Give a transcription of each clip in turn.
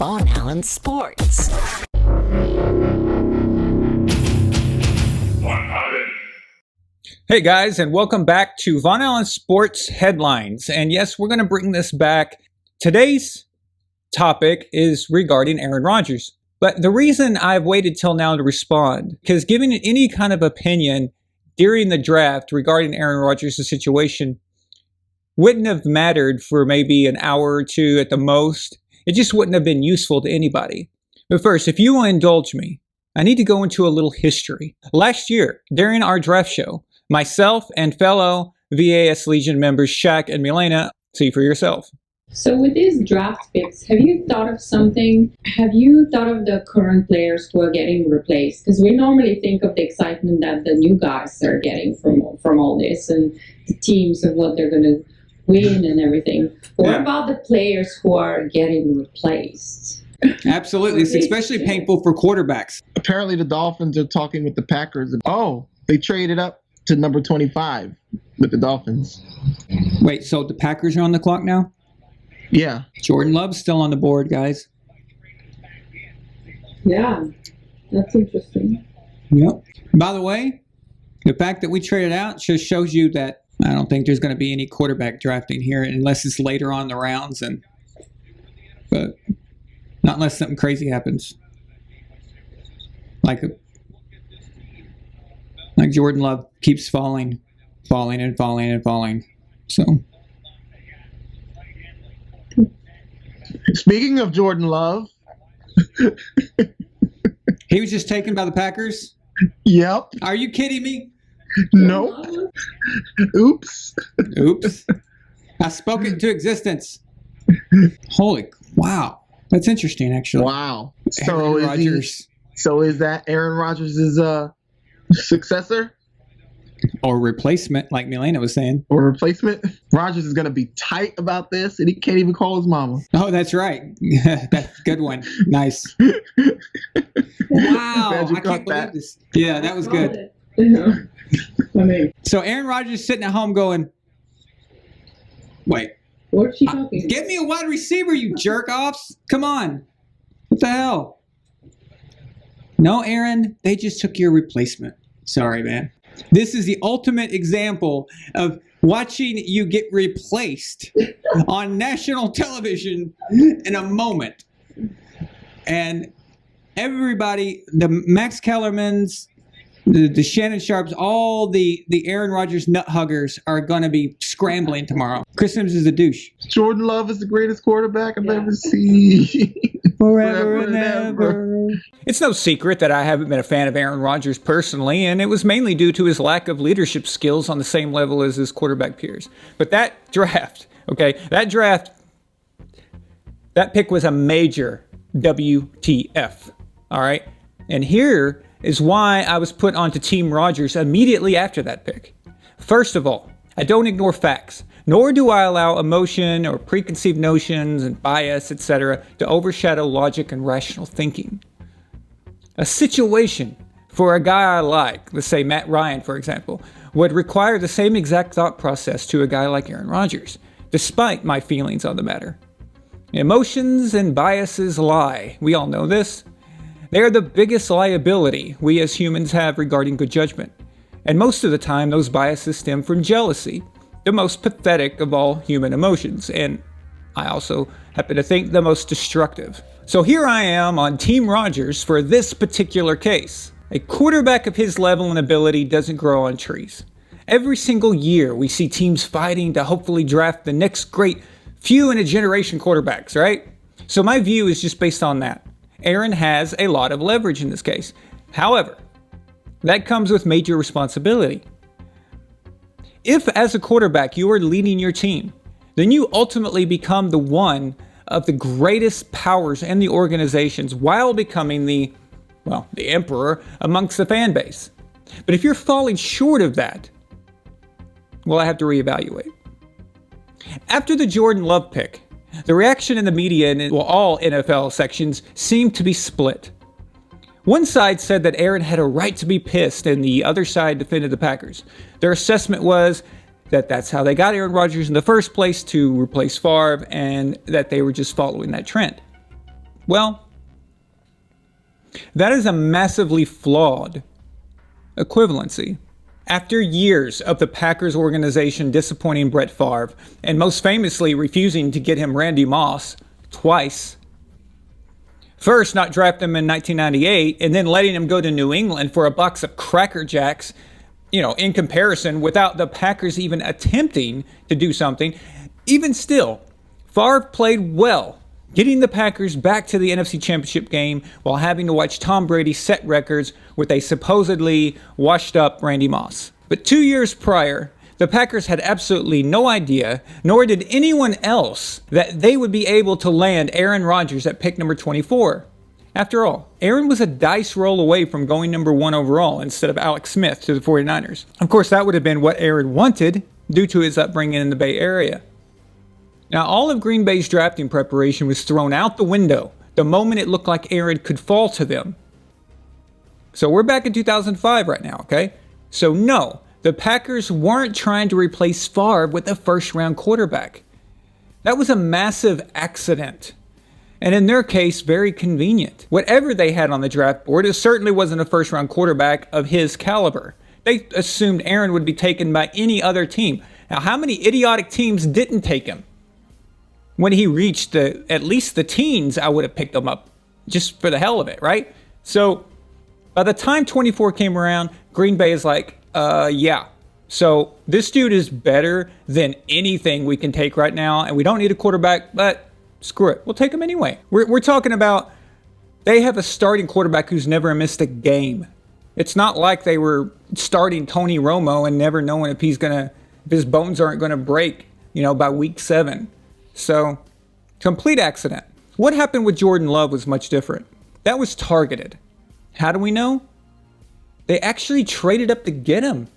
VonAllen Sports. Hey guys, and welcome back to VonAllen Sports Headlines. And yes, we're going to bring this back. Today's topic is regarding Aaron Rodgers. But the reason I've waited till now to respond, because giving any kind of opinion during the draft regarding Aaron Rodgers' situation wouldn't have mattered for maybe an hour or two at the most. It just wouldn't have been useful to anybody. But first, if you will indulge me, I need to go into a little history. Last year, during our draft show, myself and fellow VAS Legion members Shaq and Milena, see for yourself. So with these draft picks, have you thought of something? Have you thought of the current players who are getting replaced? Because we normally think of the excitement that the new guys are getting from all this and the teams of what they're going to win and everything. But what about the players who are getting replaced? Absolutely. It's especially painful for quarterbacks. Apparently the Dolphins are talking with the Packers. Oh, they traded up to number 25 with the Dolphins. Wait, so the Packers are on the clock now? Yeah. Jordan Love's still on the board, guys. Yeah, that's interesting. Yep. By the way, the fact that we traded out just shows you that I don't think there's going to be any quarterback drafting here unless it's later on the rounds, but not unless something crazy happens. Like Jordan Love keeps falling. So Speaking of Jordan Love, he was just taken by the Packers? Yep. Are you kidding me? Nope. Oops. I spoke it into existence. Wow. That's interesting, actually. Wow. Aaron Rodgers. So is that Aaron Rodgers' successor? Or replacement, like Milena was saying. Or replacement? Rodgers is going to be tight about this, and he can't even call his mama. Oh, that's right. That's a good one. Nice. Wow. I can't believe this. Yeah, that was good. So Aaron Rodgers is sitting at home going, wait. What's she talking? Get me a wide receiver, you jerk-offs. Come on. What the hell? No, Aaron, they just took your replacement. Sorry, man. This is the ultimate example of watching you get replaced on national television in a moment. And everybody, the Max Kellermans, the Shannon Sharps, all the Aaron Rodgers nut huggers are going to be scrambling tomorrow. Chris Sims is a douche. Jordan Love is the greatest quarterback I've ever seen. Forever and ever. It's no secret that I haven't been a fan of Aaron Rodgers personally, and it was mainly due to his lack of leadership skills on the same level as his quarterback peers. But that draft, that pick was a major WTF, all right? And here is why I was put onto Team Rodgers immediately after that pick. First of all, I don't ignore facts, nor do I allow emotion or preconceived notions and bias, etc., to overshadow logic and rational thinking. A situation for a guy I like, let's say Matt Ryan, for example, would require the same exact thought process to a guy like Aaron Rodgers, despite my feelings on the matter. Emotions and biases lie. We all know this. They are the biggest liability we as humans have regarding good judgment. And most of the time, those biases stem from jealousy, the most pathetic of all human emotions, and I also happen to think the most destructive. So here I am on Team Rodgers for this particular case. A quarterback of his level and ability doesn't grow on trees. Every single year, we see teams fighting to hopefully draft the next great few in a generation quarterbacks, right? So my view is just based on that. Aaron has a lot of leverage in this case. However, that comes with major responsibility. If, as a quarterback, you are leading your team, then you ultimately become the one of the greatest powers in the organizations while becoming the emperor amongst the fan base. But if you're falling short of that, well, I have to reevaluate. After the Jordan Love pick, the reaction in the media and all NFL sections seemed to be split. One side said that Aaron had a right to be pissed, and the other side defended the Packers. Their assessment was that that's how they got Aaron Rodgers in the first place, to replace Favre, and that they were just following that trend. Well, that is a massively flawed equivalency. After years of the Packers organization disappointing Brett Favre, and most famously refusing to get him Randy Moss twice, first not draft him in 1998, and then letting him go to New England for a box of Cracker Jacks, in comparison, without the Packers even attempting to do something. Even still, Favre played well, getting the Packers back to the NFC Championship game while having to watch Tom Brady set records with a supposedly washed-up Randy Moss. But 2 years prior, the Packers had absolutely no idea, nor did anyone else, that they would be able to land Aaron Rodgers at pick number 24. After all, Aaron was a dice roll away from going number 1 overall instead of Alex Smith to the 49ers. Of course, that would have been what Aaron wanted due to his upbringing in the Bay Area. Now, all of Green Bay's drafting preparation was thrown out the window the moment it looked like Aaron could fall to them. So we're back in 2005 right now, okay? So no, the Packers weren't trying to replace Favre with a first-round quarterback. That was a massive accident. And in their case, very convenient. Whatever they had on the draft board, it certainly wasn't a first-round quarterback of his caliber. They assumed Aaron would be taken by any other team. Now, how many idiotic teams didn't take him? When he reached at least the teens, I would have picked him up just for the hell of it, right? So by the time 24 came around, Green Bay is like, yeah. So this dude is better than anything we can take right now, and we don't need a quarterback, but screw it. We'll take him anyway. We're talking about they have a starting quarterback who's never missed a game. It's not like they were starting Tony Romo and never knowing if his bones aren't going to break, by week 7. So, complete accident. What happened with Jordan Love was much different. That was targeted. How do we know? They actually traded up to get him.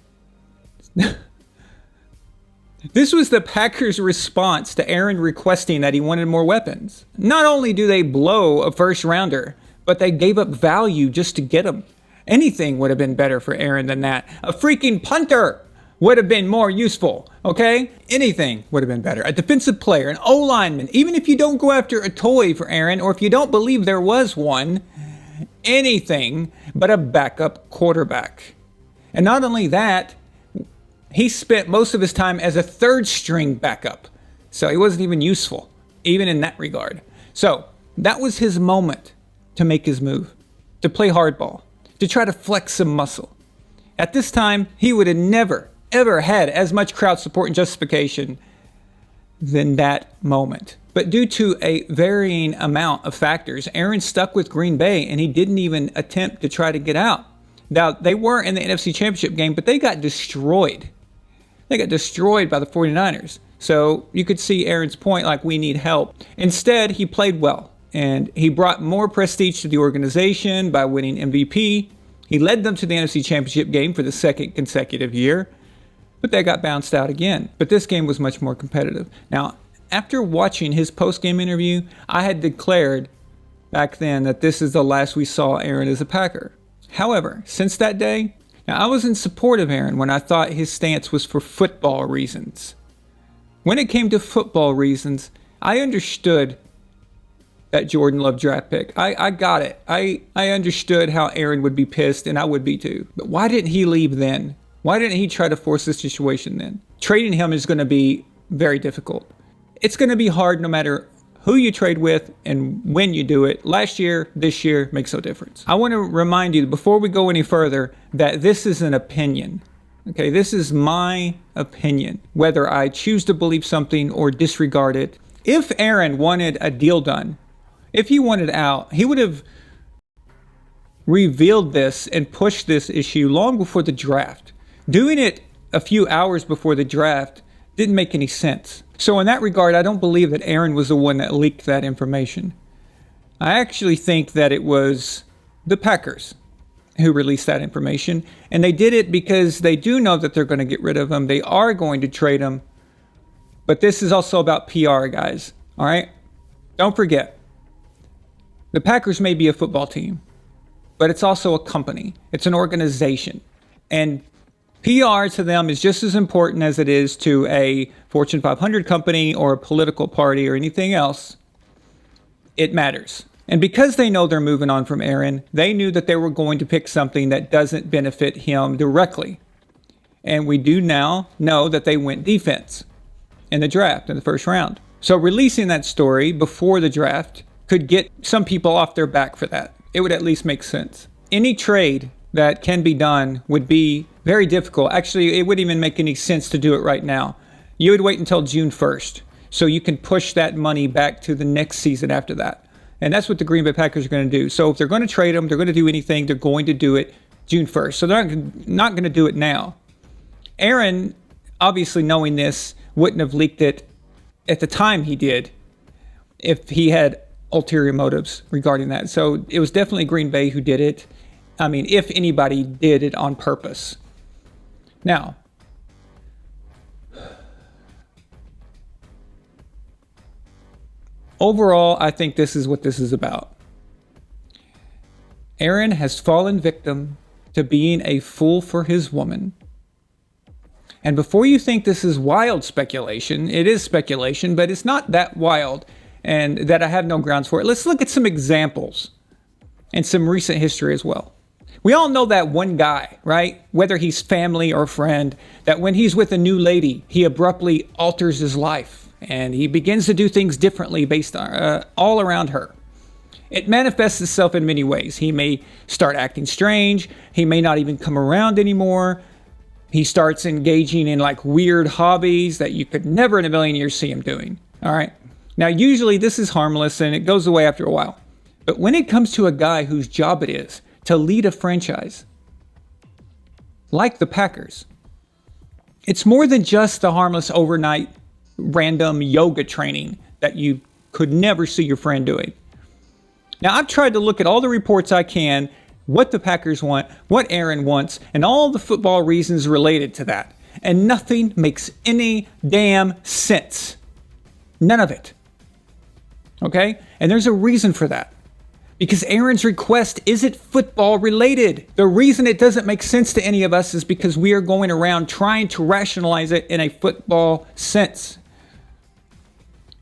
This was the Packers' response to Aaron requesting that he wanted more weapons. Not only do they blow a first rounder, but they gave up value just to get him. Anything would have been better for Aaron than that. A freaking punter would have been more useful, okay? Anything would have been better. A defensive player, an O-lineman, even if you don't go after a toy for Aaron, or if you don't believe there was one, anything but a backup quarterback. And not only that, he spent most of his time as a third-string backup. So he wasn't even useful, even in that regard. So that was his moment to make his move, to play hardball, to try to flex some muscle. At this time, he would have never, ever had as much crowd support and justification than that moment. But due to a varying amount of factors, Aaron stuck with Green Bay and he didn't even attempt to try to get out. Now, they were in the NFC Championship game, but they got destroyed. They got destroyed by the 49ers. So you could see Aaron's point, like, we need help. Instead, he played well and he brought more prestige to the organization by winning MVP. He led them to the NFC Championship game for the second consecutive year, but they got bounced out again. But this game was much more competitive. Now, after watching his post-game interview, I had declared back then that this is the last we saw Aaron as a Packer. However, since that day, now I was in support of Aaron when I thought his stance was for football reasons. When it came to football reasons, I understood that Jordan Love draft pick. I got it. I understood how Aaron would be pissed, and I would be too. But why didn't he leave then? Why didn't he try to force this situation then? Trading him is going to be very difficult. It's going to be hard no matter who you trade with and when you do it. Last year, this year, makes no difference. I want to remind you, before we go any further, that this is an opinion. Okay, this is my opinion, whether I choose to believe something or disregard it. If Aaron wanted a deal done, if he wanted out, he would have revealed this and pushed this issue long before the draft. Doing it a few hours before the draft didn't make any sense. So in that regard, I don't believe that Aaron was the one that leaked that information. I actually think that it was the Packers who released that information. And they did it because they do know that they're going to get rid of him. They are going to trade him. But this is also about PR, guys. All right? Don't forget. The Packers may be a football team, but it's also a company. It's an organization. And PR to them is just as important as it is to a Fortune 500 company or a political party or anything else. It matters. And because they know they're moving on from Aaron, they knew that they were going to pick something that doesn't benefit him directly. And we do now know that they went defense in the draft in the first round. So releasing that story before the draft could get some people off their back for that. It would at least make sense. Any trade that can be done would be very difficult. Actually, it wouldn't even make any sense to do it right now. You would wait until June 1st so you can push that money back to the next season after that. And that's what the Green Bay Packers are going to do. So if they're going to trade them, they're going to do anything, they're going to do it June 1st. So they're not going to do it now. Aaron, obviously knowing this, wouldn't have leaked it at the time he did if he had ulterior motives regarding that. So it was definitely Green Bay who did it. I mean, if anybody did it on purpose. Now, overall, I think this is what this is about. Aaron has fallen victim to being a fool for his woman. And before you think this is wild speculation, it is speculation, but it's not that wild and that I have no grounds for it. Let's look at some examples and some recent history as well. We all know that one guy, right? Whether he's family or friend, that when he's with a new lady, he abruptly alters his life and he begins to do things differently based on all around her. It manifests itself in many ways. He may start acting strange. He may not even come around anymore. He starts engaging in like weird hobbies that you could never in a million years see him doing. All right. Now, usually this is harmless and it goes away after a while. But when it comes to a guy whose job it is to lead a franchise, like the Packers, it's more than just the harmless overnight random yoga training that you could never see your friend doing. Now, I've tried to look at all the reports I can, what the Packers want, what Aaron wants, and all the football reasons related to that. And nothing makes any damn sense. None of it. Okay? And there's a reason for that. Because Aaron's request isn't football related. The reason it doesn't make sense to any of us is because we are going around trying to rationalize it in a football sense.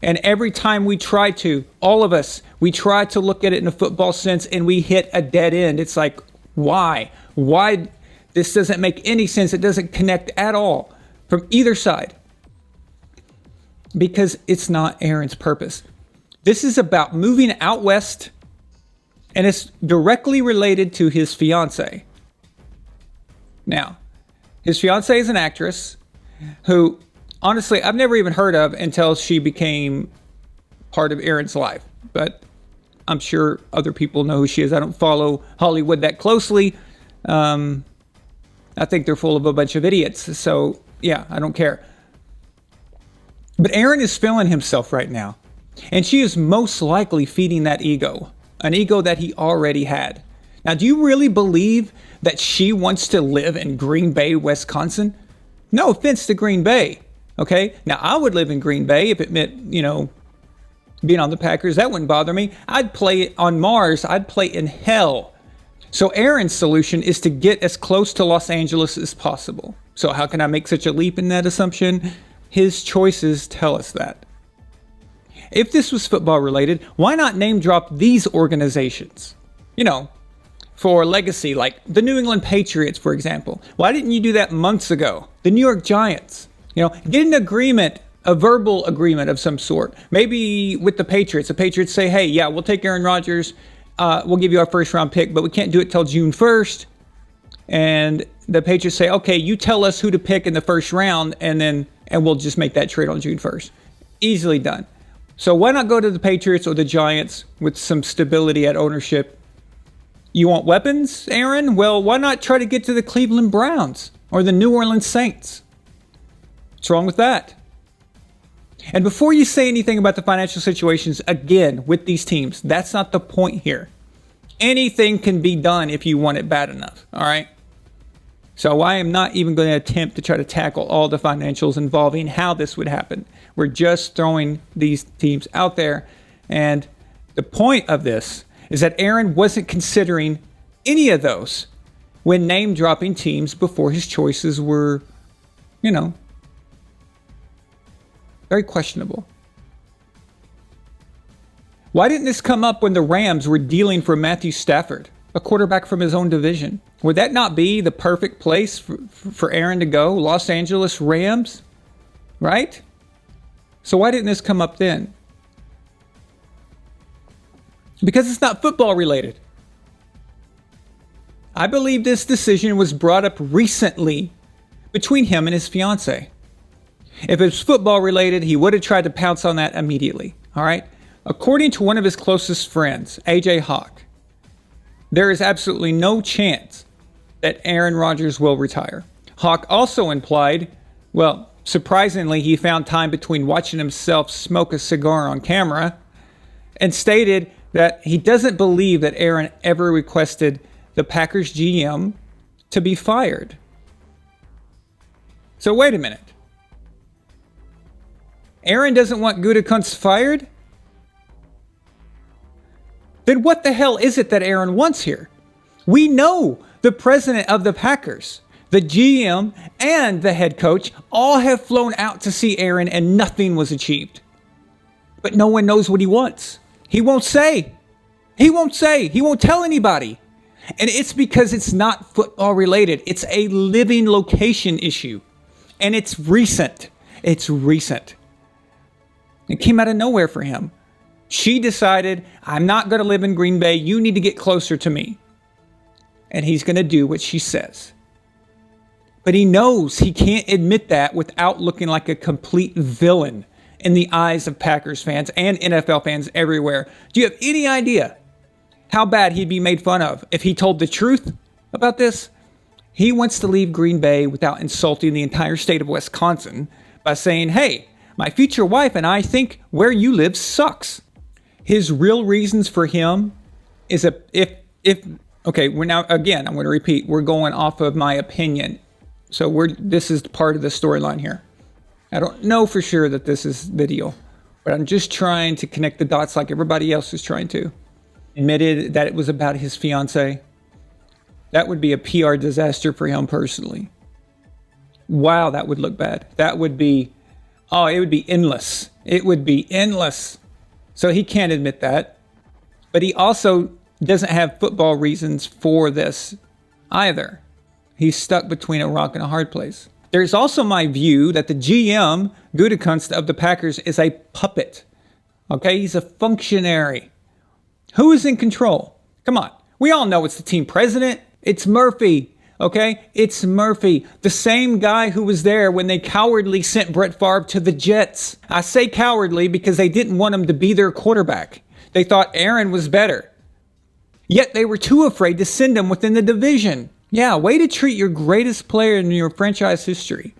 And every time we try to, all of us, we try to look at it in a football sense and we hit a dead end. It's like, why? Why? This doesn't make any sense. It doesn't connect at all from either side. Because it's not Aaron's purpose. This is about moving out west, and it's directly related to his fiance. Now, his fiance is an actress who, honestly, I've never even heard of until she became part of Aaron's life. But I'm sure other people know who she is. I don't follow Hollywood that closely. I think they're full of a bunch of idiots. So, yeah, I don't care. But Aaron is feeling himself right now. And she is most likely feeding that ego. An ego that he already had. Now, do you really believe that she wants to live in Green Bay, Wisconsin? No offense to Green Bay. Okay, now I would live in Green Bay if it meant, being on the Packers. That wouldn't bother me. I'd play on Mars. I'd play in hell. So Aaron's solution is to get as close to Los Angeles as possible. So how can I make such a leap in that assumption? His choices tell us that. If this was football related, why not name drop these organizations? For legacy, like the New England Patriots, for example. Why didn't you do that months ago? The New York Giants. Get an agreement, a verbal agreement of some sort. Maybe with the Patriots. The Patriots say, hey, yeah, we'll take Aaron Rodgers. We'll give you our first round pick, but we can't do it till June 1st. And the Patriots say, okay, you tell us who to pick in the first round, and we'll just make that trade on June 1st. Easily done. So why not go to the Patriots or the Giants with some stability at ownership? You want weapons, Aaron? Well, why not try to get to the Cleveland Browns or the New Orleans Saints? What's wrong with that? And before you say anything about the financial situations, again, with these teams, that's not the point here. Anything can be done if you want it bad enough, all right? So I am not even going to attempt to try to tackle all the financials involving how this would happen. We're just throwing these teams out there. And the point of this is that Aaron wasn't considering any of those when name dropping teams before his choices were, very questionable. Why didn't this come up when the Rams were dealing for Matthew Stafford, a quarterback from his own division? Would that not be the perfect place for Aaron to go? Los Angeles Rams, right? So why didn't this come up then? Because it's not football related. I believe this decision was brought up recently between him and his fiance. If it was football related, he would have tried to pounce on that immediately. All right. According to one of his closest friends, AJ Hawk, there is absolutely no chance that Aaron Rodgers will retire. Hawk also implied, well, surprisingly, he found time between watching himself smoke a cigar on camera and stated that he doesn't believe that Aaron ever requested the Packers GM to be fired. So wait a minute. Aaron doesn't want Gutekunst fired? Then what the hell is it that Aaron wants here? We know the president of the Packers, the GM, and the head coach all have flown out to see Aaron and nothing was achieved. But no one knows what he wants. He won't say. He won't say. He won't tell anybody. And it's because it's not football related. It's a living location issue. And it's recent. It's recent. It came out of nowhere for him. She decided, I'm not going to live in Green Bay. You need to get closer to me. And he's going to do what she says. But he knows he can't admit that without looking like a complete villain in the eyes of Packers fans and NFL fans everywhere. Do you have any idea how bad he'd be made fun of if he told the truth about this? He wants to leave Green Bay without insulting the entire state of Wisconsin by saying, hey, my future wife and I think where you live sucks. His real reasons for him is okay, we're now, again, I'm going to repeat, we're going off of my opinion. So this is part of the storyline here. I don't know for sure that this is the deal, but I'm just trying to connect the dots like everybody else is trying to. Admitted that it was about his fiance. That would be a PR disaster for him personally. Wow, that would look bad. That would be, it would be endless. It would be endless. So he can't admit that. But he also doesn't have football reasons for this either. He's stuck between a rock and a hard place. There's also my view that the GM, Gutekunst of the Packers, is a puppet. Okay, he's a functionary. Who is in control? Come on. We all know it's the team president. It's Murphy. Okay, it's Murphy. The same guy who was there when they cowardly sent Brett Favre to the Jets. I say cowardly because they didn't want him to be their quarterback. They thought Aaron was better. Yet they were too afraid to send him within the division. Yeah, way to treat your greatest player in your franchise history.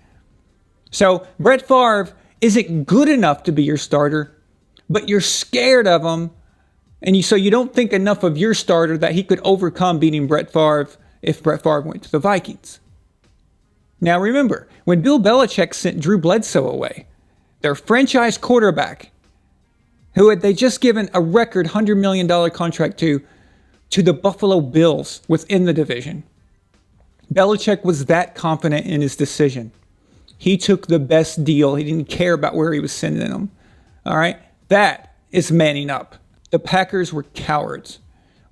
So Brett Favre isn't good enough to be your starter, but you're scared of him. And so you don't think enough of your starter that he could overcome beating Brett Favre if Brett Favre went to the Vikings. Now remember, when Bill Belichick sent Drew Bledsoe away, their franchise quarterback, who had they just given a record $100 million contract to the Buffalo Bills within the division, Belichick was that confident in his decision. He took the best deal. He didn't care about where he was sending them. All right? That is manning up. The Packers were cowards.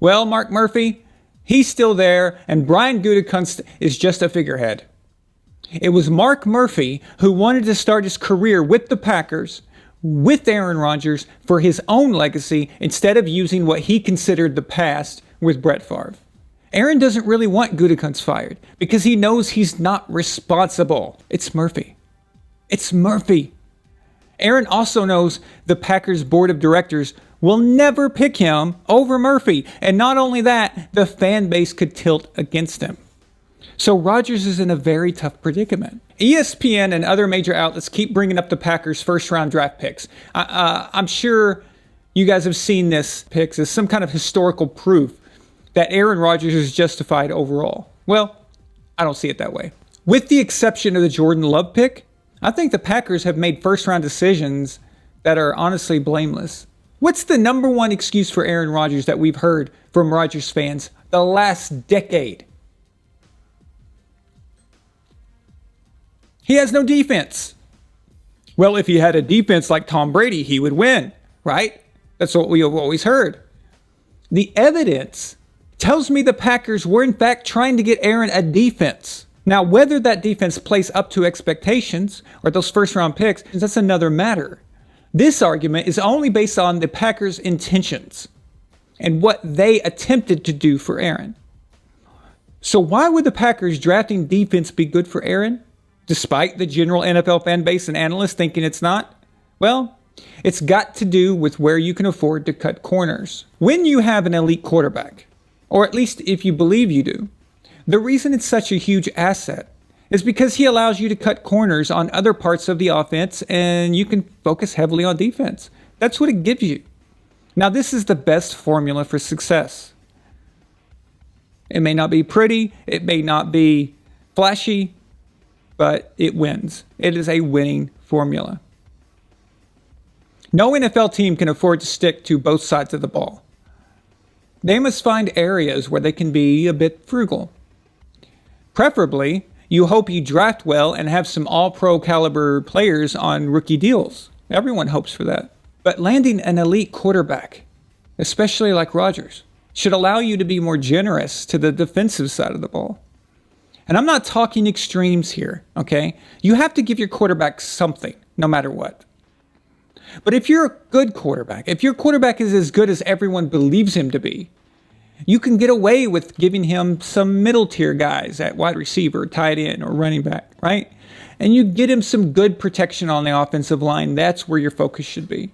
Well, Mark Murphy, he's still there, and Brian Gutekunst is just a figurehead. It was Mark Murphy who wanted to start his career with the Packers, with Aaron Rodgers, for his own legacy, instead of using what he considered the past with Brett Favre. Aaron doesn't really want Gutekunst fired because he knows he's not responsible. It's Murphy. It's Murphy. Aaron also knows the Packers board of directors will never pick him over Murphy. And not only that, the fan base could tilt against him. So Rodgers is in a very tough predicament. ESPN and other major outlets keep bringing up the Packers' first-round draft picks. I'm sure you guys have seen this picks as some kind of historical proof that Aaron Rodgers is justified overall. Well, I don't see it that way. With the exception of the Jordan Love pick, I think the Packers have made first-round decisions that are honestly blameless. What's the number one excuse for Aaron Rodgers that we've heard from Rodgers fans the last decade? He has no defense. Well, if he had a defense like Tom Brady, he would win, right? That's what we have always heard. The evidence tells me the Packers were in fact trying to get Aaron a defense. Now, whether that defense plays up to expectations or those first round picks, that's another matter. This argument is only based on the Packers' intentions and what they attempted to do for Aaron. So why would the Packers drafting defense be good for Aaron, despite the general NFL fan base and analysts thinking it's not? Well, it's got to do with where you can afford to cut corners. When you have an elite quarterback, or at least if you believe you do, the reason it's such a huge asset is because he allows you to cut corners on other parts of the offense and you can focus heavily on defense. That's what it gives you. Now, this is the best formula for success. It may not be pretty, it may not be flashy, but it wins. It is a winning formula. No NFL team can afford to stick to both sides of the ball. They must find areas where they can be a bit frugal. Preferably, you hope you draft well and have some all-pro caliber players on rookie deals. Everyone hopes for that. But landing an elite quarterback, especially like Rodgers, should allow you to be more generous to the defensive side of the ball. And I'm not talking extremes here, okay? You have to give your quarterback something, no matter what. But if you're a good quarterback, if your quarterback is as good as everyone believes him to be, you can get away with giving him some middle tier guys at wide receiver, tight end, or running back, right? And you get him some good protection on the offensive line. That's where your focus should be.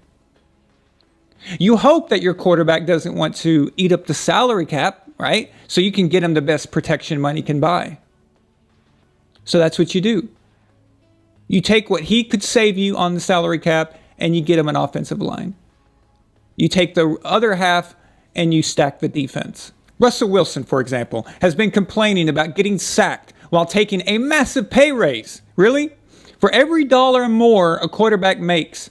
You hope that your quarterback doesn't want to eat up the salary cap, right? So you can get him the best protection money can buy. So that's what you do. You take what he could save you on the salary cap and you get him an offensive line. You take the other half and you stack the defense. Russell Wilson, for example, has been complaining about getting sacked while taking a massive pay raise. Really? For every dollar more a quarterback makes,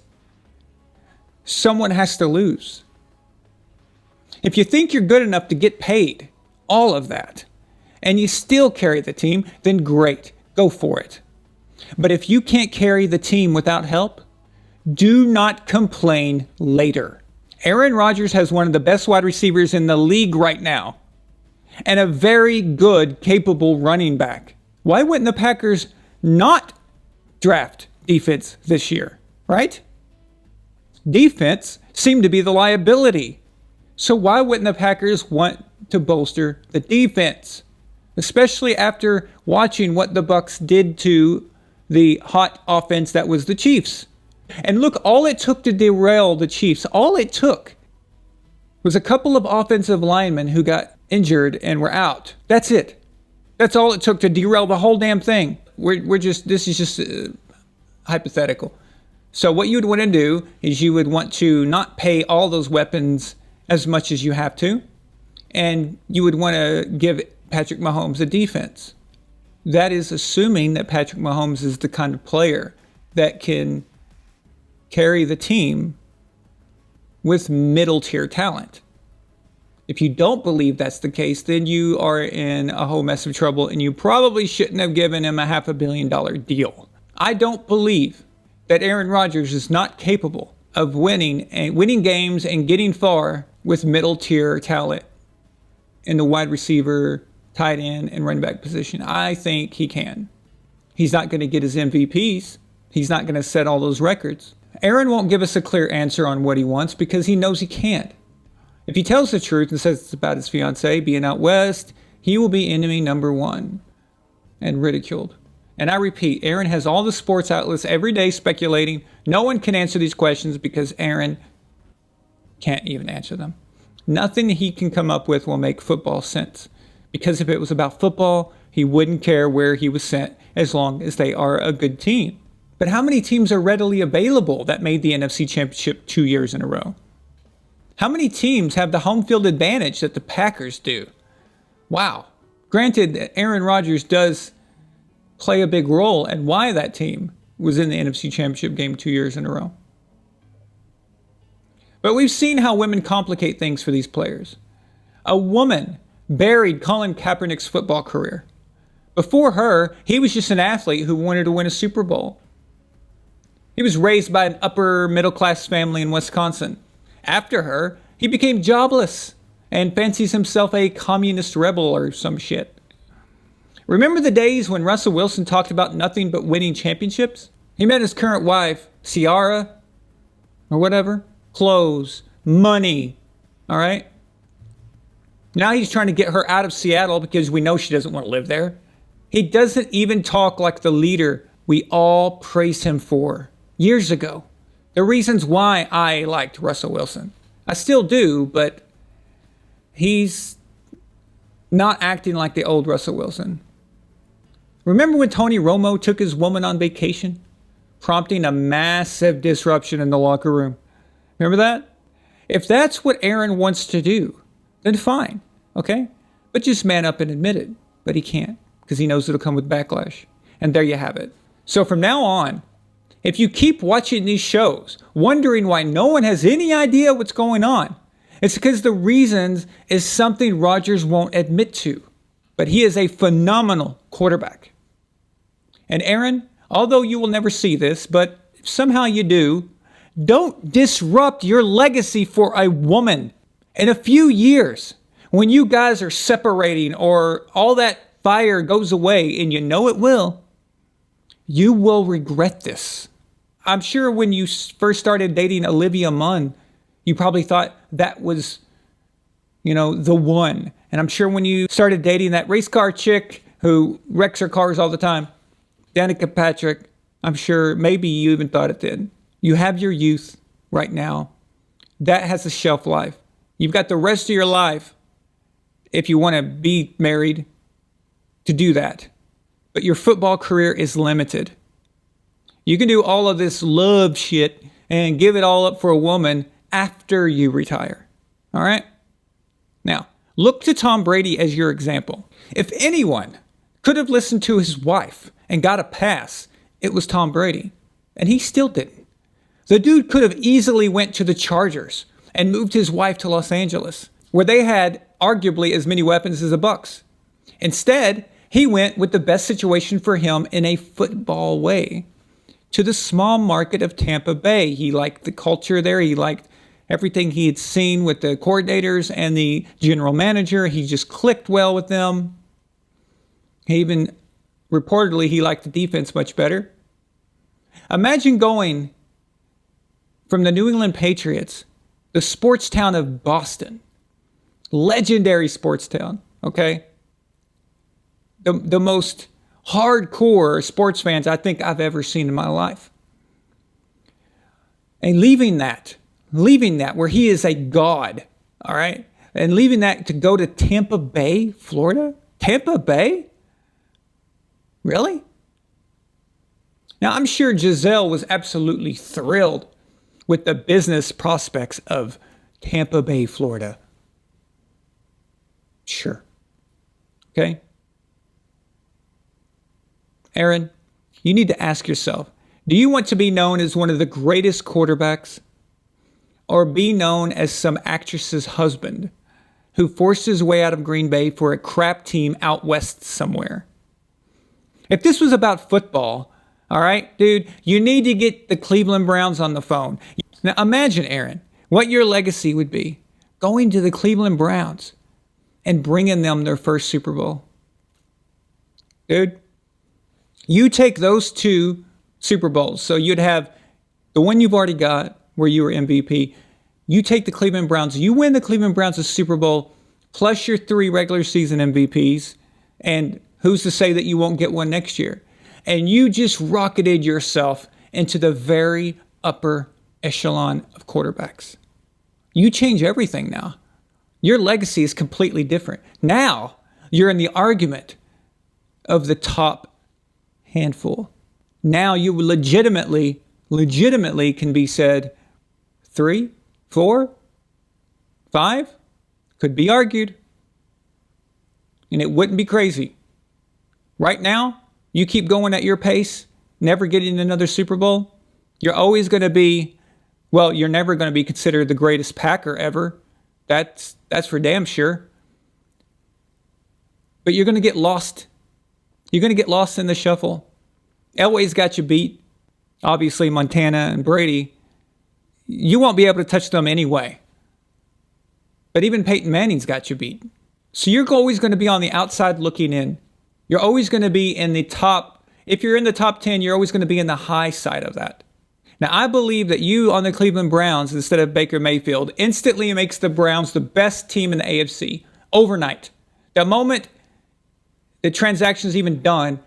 someone has to lose. If you think you're good enough to get paid all of that, and you still carry the team, then great, go for it. But if you can't carry the team without help, do not complain later. Aaron Rodgers has one of the best wide receivers in the league right now, and a very good, capable running back. Why wouldn't the Packers not draft defense this year, right? Defense seemed to be the liability. So why wouldn't the Packers want to bolster the defense? Especially after watching what the Bucs did to the hot offense that was the Chiefs. And look, all it took to derail the Chiefs, all it took was a couple of offensive linemen who got injured and were out. That's it. That's all it took to derail the whole damn thing. This is just hypothetical. So what you would want to do is you would want to not pay all those weapons as much as you have to, and you would want to give Patrick Mahomes a defense. That is assuming that Patrick Mahomes is the kind of player that can carry the team with middle tier talent. If you don't believe that's the case, then you are in a whole mess of trouble, and you probably shouldn't have given him a $500 million deal. I don't believe that Aaron Rodgers is not capable of winning games and getting far with middle tier talent in the wide receiver, tight end, and running back position. I think he can. He's not going to get his MVPs. He's not going to set all those records. Aaron won't give us a clear answer on what he wants because he knows he can't. If he tells the truth and says it's about his fiancée being out west, he will be enemy number one and ridiculed. And I repeat, Aaron has all the sports outlets every day speculating. No one can answer these questions because Aaron can't even answer them. Nothing he can come up with will make football sense. Because if it was about football, he wouldn't care where he was sent as long as they are a good team. But how many teams are readily available that made the NFC Championship 2 years in a row? How many teams have the home field advantage that the Packers do? Wow. Granted, Aaron Rodgers does play a big role and why that team was in the NFC Championship game 2 years in a row. But we've seen how women complicate things for these players. A woman buried Colin Kaepernick's football career. Before her, he was just an athlete who wanted to win a Super Bowl. He was raised by an upper middle class family in Wisconsin. After her, he became jobless and fancies himself a communist rebel or some shit. Remember the days when Russell Wilson talked about nothing but winning championships? He met his current wife, Ciara, or whatever. Clothes, money, all right? Now he's trying to get her out of Seattle because we know she doesn't want to live there. He doesn't even talk like the leader we all praised him for years ago. The reasons why I liked Russell Wilson. I still do, but he's not acting like the old Russell Wilson. Remember when Tony Romo took his woman on vacation, prompting a massive disruption in the locker room? Remember that? If that's what Aaron wants to do, then fine, okay? But just man up and admit it. But he can't, because he knows it'll come with backlash. And there you have it. So from now on, if you keep watching these shows, wondering why no one has any idea what's going on, it's because the reasons is something Rodgers won't admit to. But he is a phenomenal quarterback. And Aaron, although you will never see this, but if somehow you do, don't disrupt your legacy for a woman. In a few years, when you guys are separating or all that fire goes away, and you know it will, you will regret this. I'm sure when you first started dating Olivia Munn, you probably thought that was, the one. And I'm sure when you started dating that race car chick who wrecks her cars all the time, Danica Patrick, I'm sure maybe you even thought it did. You have your youth right now. That has a shelf life. You've got the rest of your life, if you want to be married, to do that. But your football career is limited. You can do all of this love shit and give it all up for a woman after you retire. All right? Now, look to Tom Brady as your example. If anyone could have listened to his wife and got a pass, it was Tom Brady. And he still didn't. The dude could have easily went to the Chargers and moved his wife to Los Angeles, where they had arguably as many weapons as the Bucs. Instead, he went with the best situation for him in a football way to the small market of Tampa Bay. He liked the culture there. He liked everything he had seen with the coordinators and the general manager. He just clicked well with them. Reportedly, he liked the defense much better. Imagine going from the New England Patriots, the sports town of Boston, legendary sports town, okay? The most hardcore sports fans I think I've ever seen in my life. And leaving that where he is a god, all right? And leaving that to go to Tampa Bay, Florida? Tampa Bay? Really? Now, I'm sure Giselle was absolutely thrilled with the business prospects of Tampa Bay, Florida. Sure. Okay? Aaron, you need to ask yourself, do you want to be known as one of the greatest quarterbacks, or be known as some actress's husband who forced his way out of Green Bay for a crap team out west somewhere? If this was about football, all right, dude, you need to get the Cleveland Browns on the phone. Now imagine, Aaron, what your legacy would be going to the Cleveland Browns and bringing them their first Super Bowl. Dude, you take those two Super Bowls. So you'd have the one you've already got where you were MVP. You take the Cleveland Browns. You win the Cleveland Browns a Super Bowl plus your 3 regular season MVPs. And who's to say that you won't get one next year? And you just rocketed yourself into the very upper echelon of quarterbacks. You change everything now. Your legacy is completely different. Now you're in the argument of the top handful. Now you legitimately can be said 3, 4, 5, could be argued. And it wouldn't be crazy. Right now, you keep going at your pace, never getting another Super Bowl, you're always going to be, well, you're never going to be considered the greatest Packer ever. That's for damn sure. But you're going to get lost. You're going to get lost in the shuffle. Elway's got you beat. Obviously, Montana and Brady. you won't be able to touch them anyway. But even Peyton Manning's got you beat. So you're always going to be on the outside looking in. You're always going to be in the top. If you're in the top 10, you're always going to be in the high side of that. Now, I believe that you on the Cleveland Browns instead of Baker Mayfield instantly makes the Browns the best team in the AFC overnight. The moment the transaction's even done,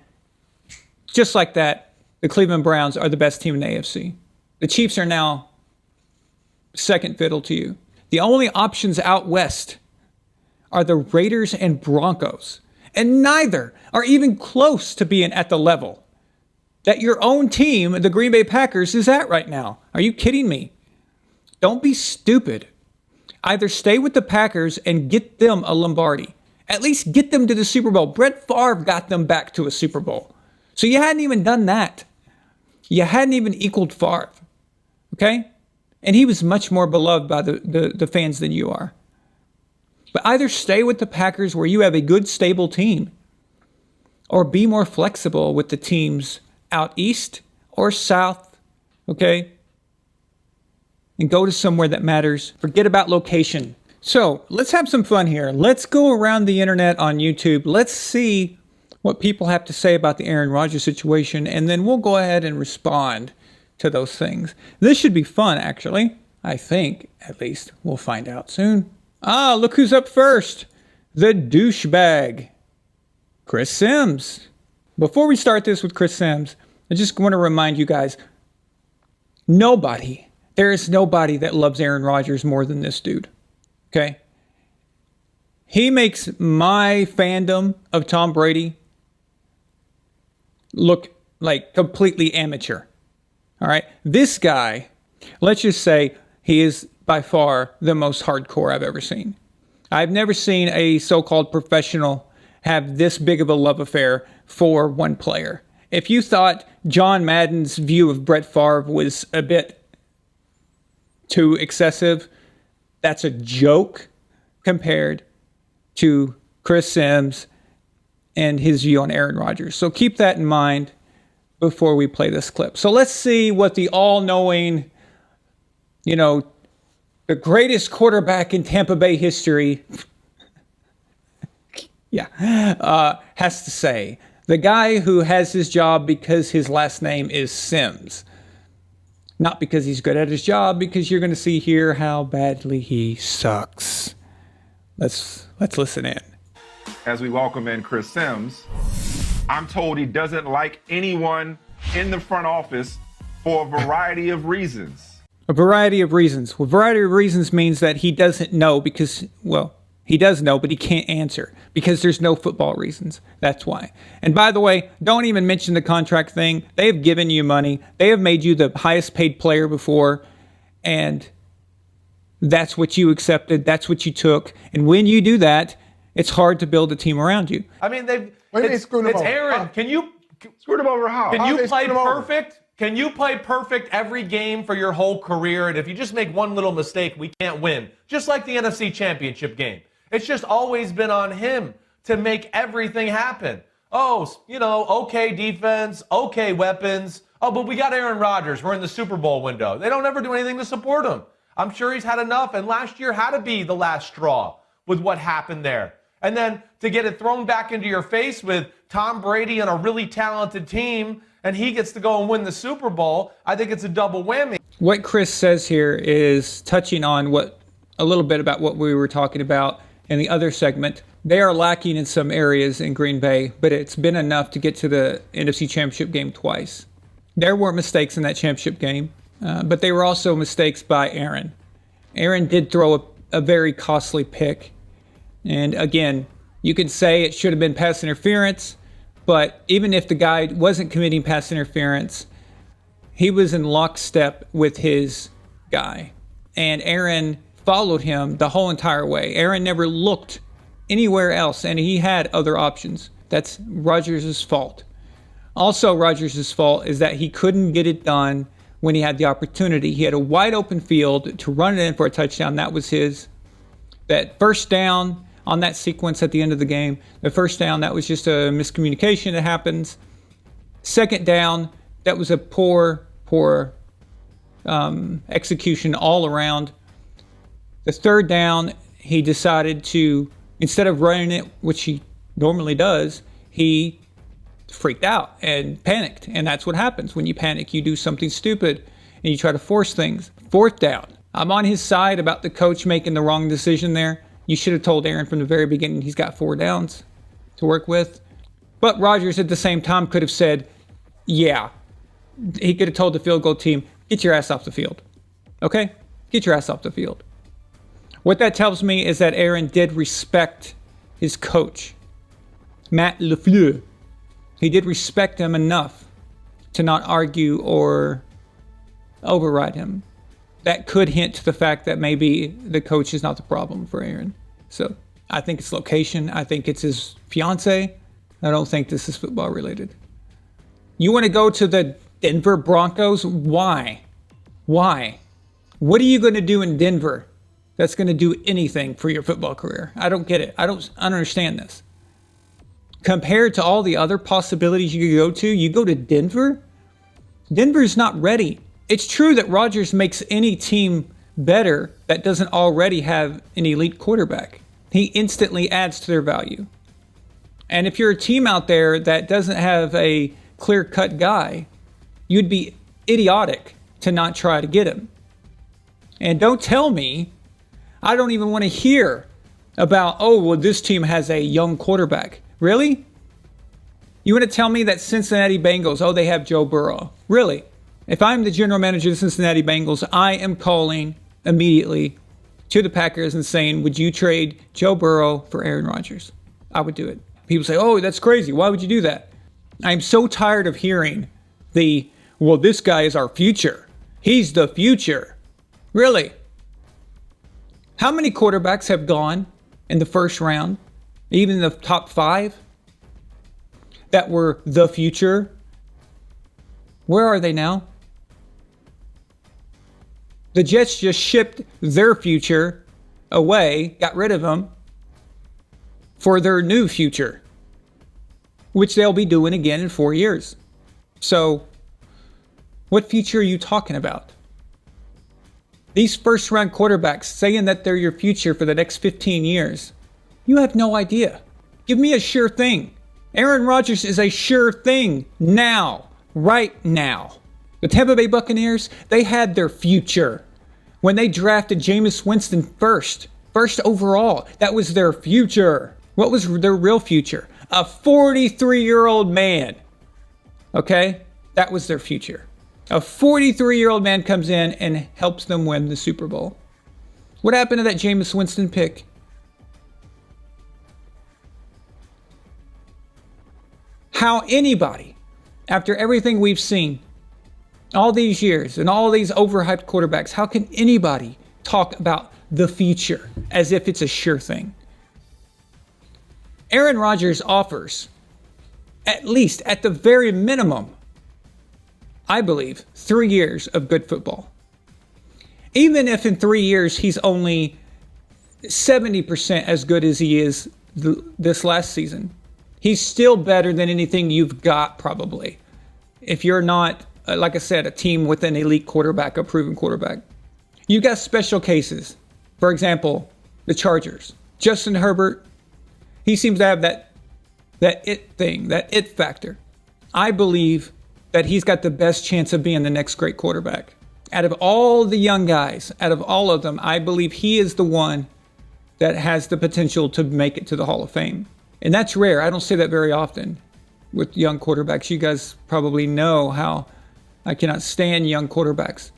just like that, the Cleveland Browns are the best team in the AFC. The Chiefs are now second fiddle to you. The only options out west are the Raiders and Broncos, and neither are even close to being at the level that your own team, the Green Bay Packers, is at right now. Are you kidding me? Don't be stupid. Either stay with the Packers and get them a Lombardi. At least get them to the Super Bowl. Brett Favre got them back to a Super Bowl. So you hadn't even done that. You hadn't even equaled Favre. Okay? And he was much more beloved by the fans than you are. But either stay with the Packers where you have a good, stable team, or be more flexible with the teams out east or south, okay? And go to somewhere that matters. Forget about location. So let's have some fun here. Let's go around the internet on YouTube. Let's see what people have to say about the Aaron Rodgers situation, and then we'll go ahead and respond to those things. This should be fun, actually. I think, at least. We'll find out soon. Ah, look who's up first. The douchebag, Chris Sims. Before we start this with Chris Sims, I just want to remind you guys, there is nobody that loves Aaron Rodgers more than this dude. Okay? He makes my fandom of Tom Brady look like completely amateur. All right? This guy, let's just say he is by far the most hardcore I've ever seen. I've never seen a so-called professional have this big of a love affair for one player. If you thought John Madden's view of Brett Favre was a bit too excessive, that's a joke compared to Chris Sims and his view on Aaron Rodgers. So keep that in mind before we play this clip. So let's see what the all-knowing, the greatest quarterback in Tampa Bay history has to say. The guy who has his job because his last name is Sims. Not because he's good at his job, because you're going to see here how badly he sucks. Let's listen in. As we welcome in Chris Sims, I'm told he doesn't like anyone in the front office for a variety of reasons. A variety of reasons. Well, variety of reasons means that he doesn't know because, he does know, but he can't answer because there's no football reasons. That's why. And by the way, don't even mention the contract thing. They have given you money. They have made you the highest paid player before. And that's what you accepted. That's what you took. And when you do that, it's hard to build a team around you. I mean, It's Aaron. Can you screwed him over how? Can you play perfect? Can you play perfect every game for your whole career? And if you just make one little mistake, we can't win. Just like the NFC Championship game. It's just always been on him to make everything happen. Okay defense, okay weapons. Oh, but we got Aaron Rodgers. We're in the Super Bowl window. They don't ever do anything to support him. I'm sure he's had enough, and last year had to be the last straw with what happened there. And then to get it thrown back into your face with Tom Brady and a really talented team, and he gets to go and win the Super Bowl, I think it's a double whammy. What Chris says here is touching on a little bit about what we were talking about in the other segment. They are lacking in some areas in Green Bay, but it's been enough to get to the NFC Championship game twice. There were mistakes in that championship game, but they were also mistakes by Aaron. Aaron did throw a very costly pick. And again, you could say it should have been pass interference, but even if the guy wasn't committing pass interference, he was in lockstep with his guy. And Aaron followed him the whole entire way. Aaron never looked anywhere else, and he had other options. That's Rodgers' fault. Also, Rodgers' fault is that he couldn't get it done when he had the opportunity. He had a wide open field to run it in for a touchdown. That was his. That first down on that sequence at the end of the game, the first down, that was just a miscommunication that happens. Second down, that was a poor execution all around. The third down, he decided to, instead of running it, which he normally does, he freaked out and panicked. And that's what happens when you panic. You do something stupid and you try to force things. Fourth down. I'm on his side about the coach making the wrong decision there. You should have told Aaron from the very beginning he's got 4 downs to work with. But Rodgers at the same time could have said, yeah, he could have told the field goal team, get your ass off the field. Okay? Get your ass off the field. What that tells me is that Aaron did respect his coach, Matt LaFleur. He did respect him enough to not argue or override him. That could hint to the fact that maybe the coach is not the problem for Aaron. So I think it's location. I think it's his fiance. I don't think this is football related. You want to go to the Denver Broncos? Why? Why? What are you going to do in Denver that's going to do anything for your football career? I don't get it. I don't understand this. Compared to all the other possibilities you could go to, you go to Denver? Denver's not ready. It's true that Rodgers makes any team better that doesn't already have an elite quarterback. He instantly adds to their value. And if you're a team out there that doesn't have a clear-cut guy, you'd be idiotic to not try to get him. And don't tell me, I don't even want to hear about, oh, well, this team has a young quarterback. Really? You want to tell me that Cincinnati Bengals, oh, they have Joe Burrow. Really? If I'm the general manager of the Cincinnati Bengals, I am calling immediately to the Packers and saying, would you trade Joe Burrow for Aaron Rodgers? I would do it. People say, oh, that's crazy. Why would you do that? I'm so tired of hearing well, this guy is our future. He's the future. Really? How many quarterbacks have gone in the first round, even in the top 5, that were the future? Where are they now? The Jets just shipped their future away, got rid of them, for their new future, which they'll be doing again in 4 years. So, what future are you talking about? These first-round quarterbacks saying that they're your future for the next 15 years, you have no idea. Give me a sure thing. Aaron Rodgers is a sure thing now, right now. The Tampa Bay Buccaneers, they had their future. When they drafted Jameis Winston first overall, that was their future. What was their real future? A 43-year-old man. Okay? That was their future. A 43-year-old man comes in and helps them win the Super Bowl. What happened to that Jameis Winston pick? How anybody, after everything we've seen, all these years and all these overhyped quarterbacks, how can anybody talk about the future as if it's a sure thing? Aaron Rodgers offers, at least at the very minimum, I believe, 3 years of good football. Even if in 3 years he's only 70% as good as he is this last season, he's still better than anything you've got probably. If you're not, like I said, a team with an elite quarterback, a proven quarterback. You've got special cases. For example, the Chargers. Justin Herbert, he seems to have that it thing, that it factor. I believe that he's got the best chance of being the next great quarterback. Out of all the young guys, out of all of them, I believe he is the one that has the potential to make it to the Hall of Fame. And that's rare. I don't say that very often with young quarterbacks. You guys probably know how I cannot stand young quarterbacks.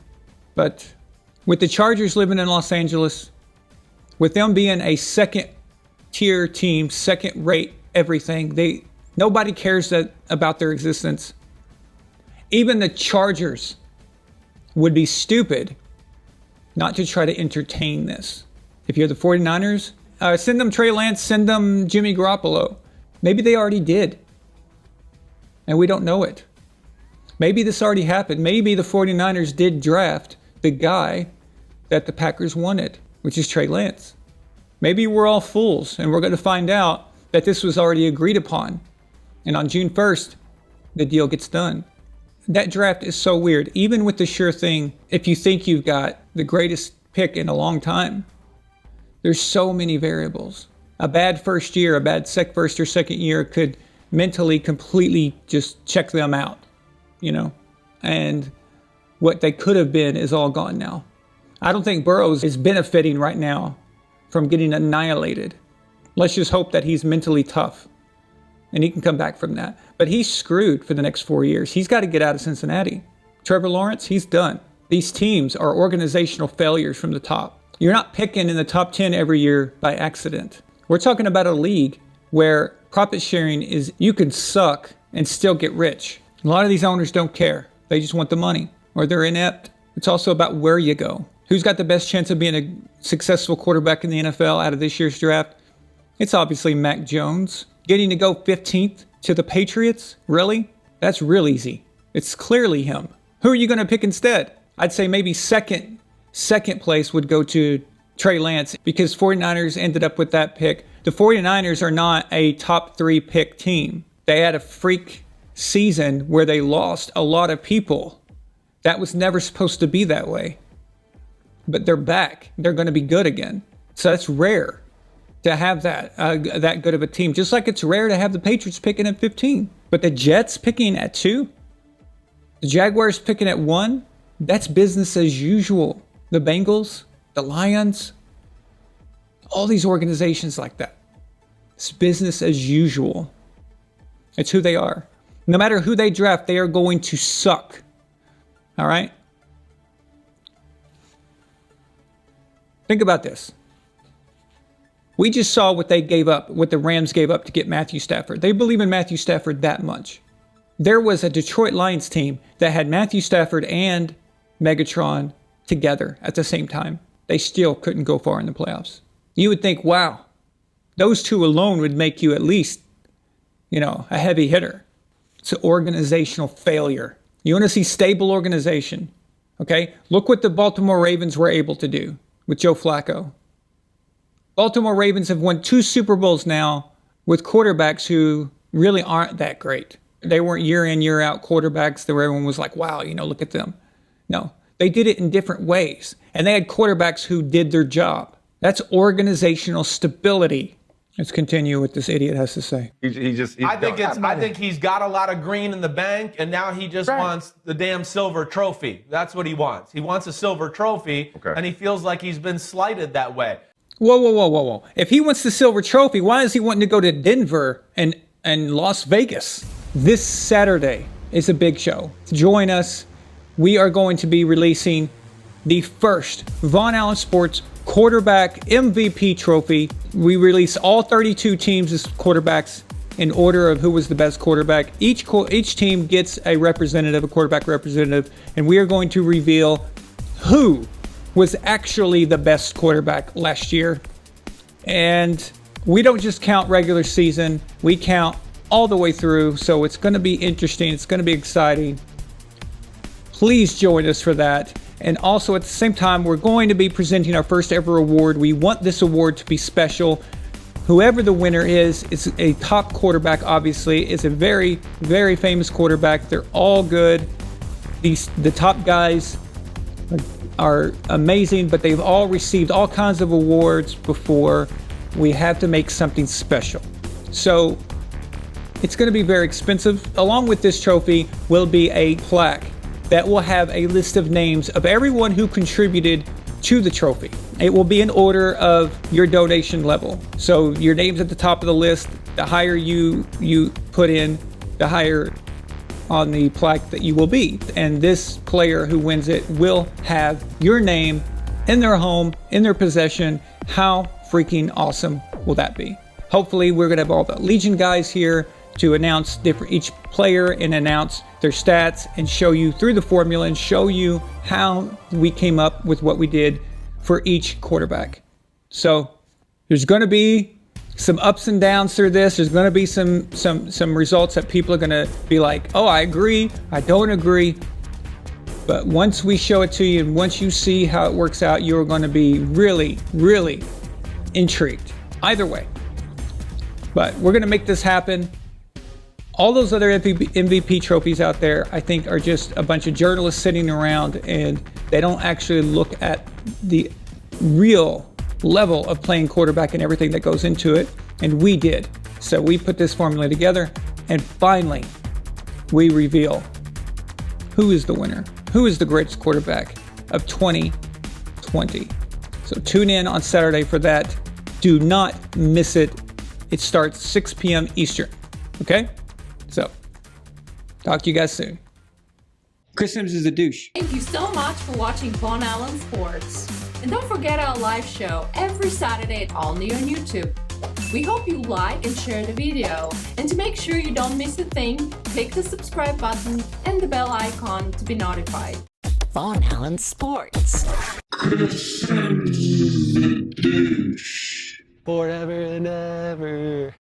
But with the Chargers living in Los Angeles, with them being a second-tier team, second-rate everything, nobody cares about their existence. Even the Chargers would be stupid not to try to entertain this. If you're the 49ers, send them Trey Lance, send them Jimmy Garoppolo. Maybe they already did, and we don't know it. Maybe this already happened. Maybe the 49ers did draft the guy that the Packers wanted, which is Trey Lance. Maybe we're all fools, and we're going to find out that this was already agreed upon. And on June 1st, the deal gets done. that draft is so weird. Even with the sure thing, if you think you've got the greatest pick in a long time, there's so many variables. A bad first year, a bad first or second year could mentally completely just check them out, and what they could have been is all gone now. I don't think Burrows is benefiting right now from getting annihilated. Let's just hope that he's mentally tough and he can come back from that. But he's screwed for the next 4 years. He's got to get out of Cincinnati. Trevor Lawrence, he's done. These teams are organizational failures from the top. You're not picking in the top 10 every year by accident. We're talking about a league where profit sharing is you can suck and still get rich. A lot of these owners don't care. They just want the money, or they're inept. It's also about where you go. Who's got the best chance of being a successful quarterback in the NFL out of this year's draft? It's obviously Mac Jones. Getting to go 15th to the Patriots? Really? That's real easy. It's clearly him. Who are you going to pick instead? I'd say maybe second place would go to Trey Lance, because 49ers ended up with that pick. The 49ers are not a top 3 pick team. They had a freak season where they lost a lot of people. That was never supposed to be that way. But they're back. They're going to be good again. So that's rare to have that good of a team. Just like it's rare to have the Patriots picking at 15. But the Jets picking at 2? The Jaguars picking at 1? That's business as usual. The Bengals, the Lions, all these organizations like that. It's business as usual. It's who they are. No matter who they draft, they are going to suck. All right? Think about this. We just saw what they gave up, what the Rams gave up to get Matthew Stafford. They believe in Matthew Stafford that much. There was a Detroit Lions team that had Matthew Stafford and Megatron together at the same time. They still couldn't go far in the playoffs. You would think, wow, those two alone would make you at least, a heavy hitter. It's an organizational failure. You want to see stable organization, okay? Look what the Baltimore Ravens were able to do with Joe Flacco. Baltimore Ravens have won 2 Super Bowls now with quarterbacks who really aren't that great. They weren't year in, year out quarterbacks that everyone was like, wow, look at them. No, they did it in different ways. And they had quarterbacks who did their job. That's organizational stability. Let's continue what this idiot has to say. I think he's got a lot of green in the bank, and now he just wants the damn silver trophy. That's what he wants. He wants a silver trophy, and he feels like he's been slighted that way. Whoa. If he wants the silver trophy, why is he wanting to go to Denver and Las Vegas? This Saturday is a big show. Join us. We are going to be releasing the first VonAllen Sports quarterback MVP trophy. We release all 32 teams as quarterbacks in order of who was the best quarterback. Each team gets a quarterback representative, and we are going to reveal who was actually the best quarterback last year. And we don't just count regular season, we count all the way through. So it's going to be interesting. It's going to be exciting. Please join us for that. And also at the same time, we're going to be presenting our first ever award. We want this award to be special. Whoever the winner is a top quarterback, obviously. It's a very, very famous quarterback. They're all good. The top guys are amazing, but they've all received all kinds of awards before. We have to make something special. So it's going to be very expensive. Along with this trophy will be a plaque that will have a list of names of everyone who contributed to the trophy. It will be in order of your donation level. So your name's at the top of the list. The higher you put in, the higher on the plaque that you will be. And this player who wins it will have your name in their home, in their possession. How freaking awesome will that be? Hopefully we're going to have all the Legion guys here to announce each player and announce their stats and show you through the formula and show you how we came up with what we did for each quarterback. So there's going to be some ups and downs through this. There's going to be some results that people are going to be like, oh, I agree, I don't agree. But once we show it to you and once you see how it works out, you're going to be really, really intrigued. Either way. But we're going to make this happen. All those other MVP trophies out there, I think, are just a bunch of journalists sitting around, and they don't actually look at the real level of playing quarterback and everything that goes into it. And we did. So we put this formula together, and finally, we reveal who is the winner, who is the greatest quarterback of 2020. So tune in on Saturday for that. Do not miss it. It starts 6 p.m. Eastern. Okay? So, talk to you guys soon. Chris Sims is a douche. Thank you so much for watching VonAllen Sports. And don't forget our live show every Saturday at All New on YouTube. We hope you like and share the video. And to make sure you don't miss a thing, click the subscribe button and the bell icon to be notified. VonAllen Sports. Forever and ever.